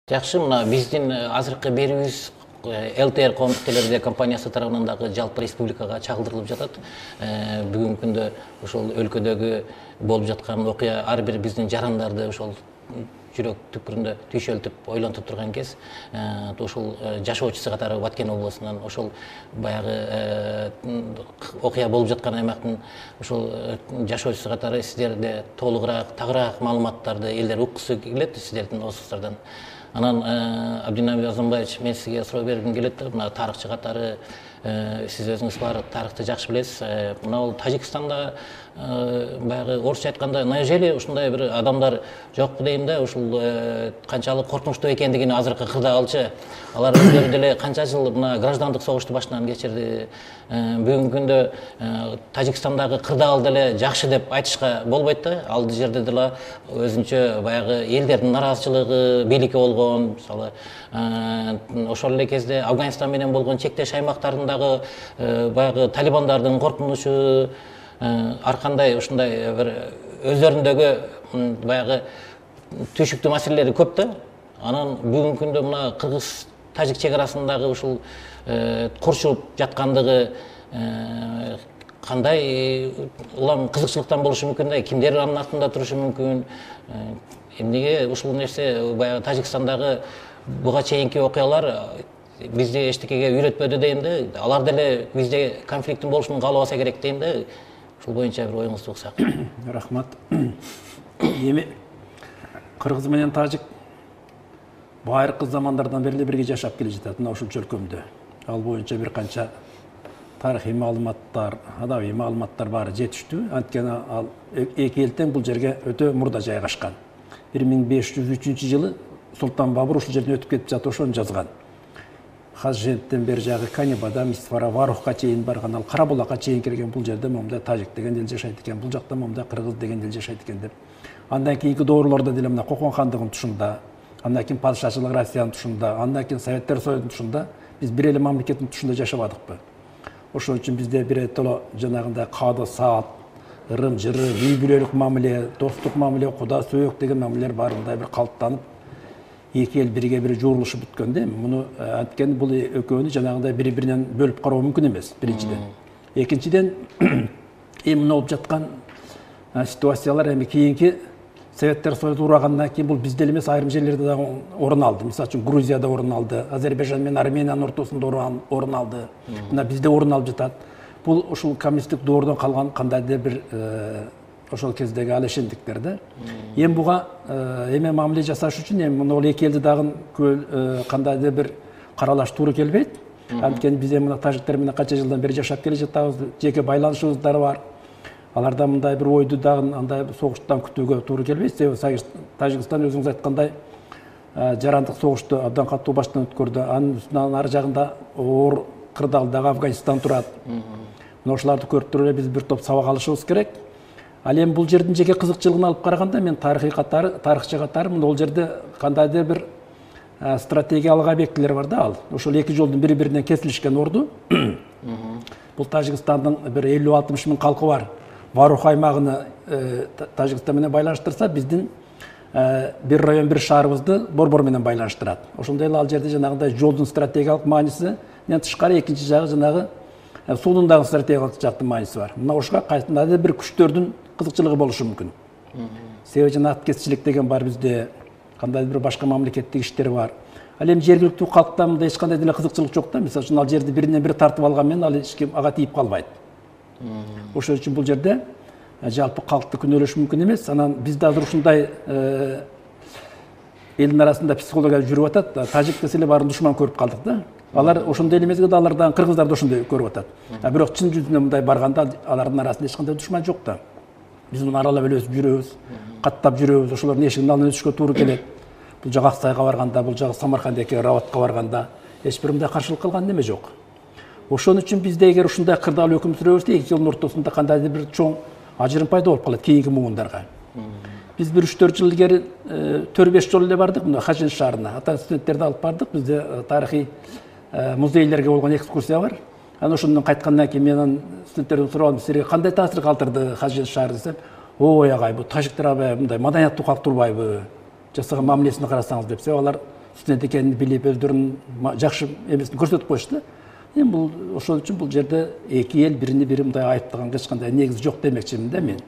Жакшы, мына биздин азыркы берүүбүз ЛТР коомдук телерадио компаниясы тарабынан дагы жалпы республикага чагылдырылып жатат. Бүгүнкү күндө ошол өлкөдөгү болуп жаткан окуя ар бир биздин жарандарды ошол жүрөк түпкүрүндө түйшөлтүп ойлонтуп турган кез. Ошол жашоочусу катары Баткен облусунан ошол баягы окуя болуп жаткан аймактын ошол жашоочусу катары сиздерде толугураак, тагыраак маалыматтарды элдер уккусу келет сиздердин оозуңуздардан. Анан Абдинабий Азамбаевич, мен сизге суроо бергим келет. Мына тарыхчы катары сиз өзүңүз бар тарыхты жакшы билесиз. Мына Тажикстанда баягы орусча айтканда неужели ушундай бир адамдар жокпу дейм да, ушул канчалык коркунучтуу экендигин азыркы кырда алчы. Алар өздөрү деле канча жыл мына граждандык согушту башынан кечирди. Бүгүнкү күндө Тажикстандагы кырдаал деле жакшы деп айтышка болбойт да. Ал жерде деле өзүнчө баягы элдердин нараазычылыгы бийликке болгон, мисалы ошол эле кезде Афганистан менен болгон чектеш аймактарындагы баягы талибандардын коркунучу, ар кандай ушундай бир өздөрүндөгү баягы түйшүктүү маселелери көп да. Анан бүгүнкү күндө мына кыргыз-тажик чек арасындагы ушул курчулуп жаткандыгы кандай улам кызыкчылыктан болушу мүмкүн да, кимдер анын артында турушу мүмкүн. Эмнеге ушул нерсе баягы Тажикстандагы буга чейинки окуялар бизди эчтекеге үйрөтпөдү дейм да. Алар деле бизде конфликттин болушун каалабаса керек дейм да. Ушул боюнча бир оюңузду уксак. Рахмат. Эми кыргыз менен тажик байыркы замандардан бери бирге жашап келе жатат мына ушул өлкөмдө. Ал боюнча бир канча тарыхый маалыматтар, адабий маалыматтар баары жетиштүү. Анткени ал эки эл тең бул жерге өтө мурда жайгашкан. 1503-жылы Султан Бабур ушул жерден өтүп кетип жатып ошону жазган. Хаженттен бери жагы Канибада, Мисфара, Варухка чейин барган, ал Карабулакка чейин келген бул жерде момундай тажик деген эл жашайт экен, бул жакта момундай кыргыз деген эл жашайт экен деп. Андан кийинки доорлордо деле мына Кокон хандыгынын тушунда, андан кийин падышачылык Россиянын тушунда, андан кийин Советтер Союзунун тушунда биз бир эле мамлекеттин тушунда жашабадыкпы? Ошон үчүн бизде биротоло жанагындай каады саат, ырым жыры, үй бүлөлүк мамиле, достук мамиле, куда сөөк деген мамилелер баарындай бир калыптанып, эки эл бирге бири жуурулушуп бүткөндө муну анткени бул экөөнү жанагындай бири-биринен бөлүп кароо мүмкүн эмес, биринчиден. Экинчиден, эми болуп жаткан ситуациялар эми кийинки Советтер Союзу урагандан кийин бул бизде эле эмес, айрым жерлерде да орун алды. Мисалы үчүн Грузияда орун алды, Азербайжан менен Армениянын ортосунда орун алды. Мына бизде орун алып жатат. Бул ушул коммунисттик доордон калган кандайдыр бир ошол кездеги алешендиктер да. Эми буга эме мамиле жасаш үчүн эми мына эки элди дагы кандайдыр бир каралаш туура келбейт. Анткени биз эми мына тажиктер менен канча жылдан бери жашап келе жатабыз, жеке байланышыбыздар бар. Аларда мындай бир ойду дагы андай согуштан күтүүгө туура келбейт. Себеби Тажикстан өзүңүз айткандай жарандык согушту абдан катуу баштан өткөрдү. Анын үстүнөн ар жагында оор кырдаалдагы Афганистан турат. Мына ошолорду көрүп туруп эле биз бир топ сабак алышыбыз керек. Ал эми бул жердин жеке кызыкчылыгын алып караганда мен тарыхчы катары мына бул жерде кандайдыр бир стратегиялык объектилер бар да ал. Ошол эки жолдун бири-биринен кесилишкен орду. Бул Тажикстандын бир 50-60 миң калкы бар. Варух аймагыны Тажикстан менен байланыштырса, биздин бир район, бир шаарыбызды Борбор менен байланыштырат. Ошондой эле ал жерде жанагындай жолдун стратегиялык маанисинен тышкары экинчи жагы жанагы суунун дагы стратегиялык жактын мааниси бар. Мына ошого кайсындайдыр бир күчтөрдүн кызыкчылыгы болушу мүмкүн. Себеби жана аткезчилик деген бар бизде, кандайдыр бир башка мамлекеттик иштер бар. Ал эми жергиликтүү калкта мындай эч кандай деле кызыкчылык жок да. Мисалы үчүн ал жерди биринен бири тартып алган менен ал эч ким ага тийип калбайт. Ошол үчүн бул жерде жалпы калкты күнөөлөш мүмкүн эмес. Анан бизде азыр ушундай элдин арасында психология жүрүп атат. Тажик десе эле баарын душман көрүп калдык да. Алар ошондой эле мезгилде алардан кыргыздарды ошондой көрүп атат. Бирок чын жүзүнө мындай барганда алардын арасында эч кандай душман жок да. Биз муну аралап эле өсүп жүрөбүз, каттап жүрөбүз, ошолордун эшигинин алдынан өтүшкө туура келет. Бул жагы Аксайга барганда, бул жагы Самарканддагы Раватка барганда эч бир мындай каршылык кылган неме жок. Ошон үчүн бизде эгер ушундай кырдаал өкүм сүрөбүздө эки элдин ортосунда кандайдыр бир чоң ажырым пайда болуп калат кийинки муундарга. Биз бир 3-4 жыл илгери 4-5 жолу эле бардык мына Хажен шаарына. Ата студенттерди алып бардык. Бизде тарыхый музейлерге болгон экскурсия бар. Анан ошондон кайткандан кийин мен студенттерден сурабам, силерге кандай таасир калтырды Хажен шаары десем, ой агай, бул тажиктер аябай мындай маданияттуу калк турбайбы? Жасаган мамилесине карасаңыз деп. Алар студент экенин билип өздөрүнүн жакшы эмесин көрсөтүп коюшту. Эми бул ошол үчүн бул жерде эки эл бирине бири мындай айыптаганга эч кандай негиз жок демекчимин да мен.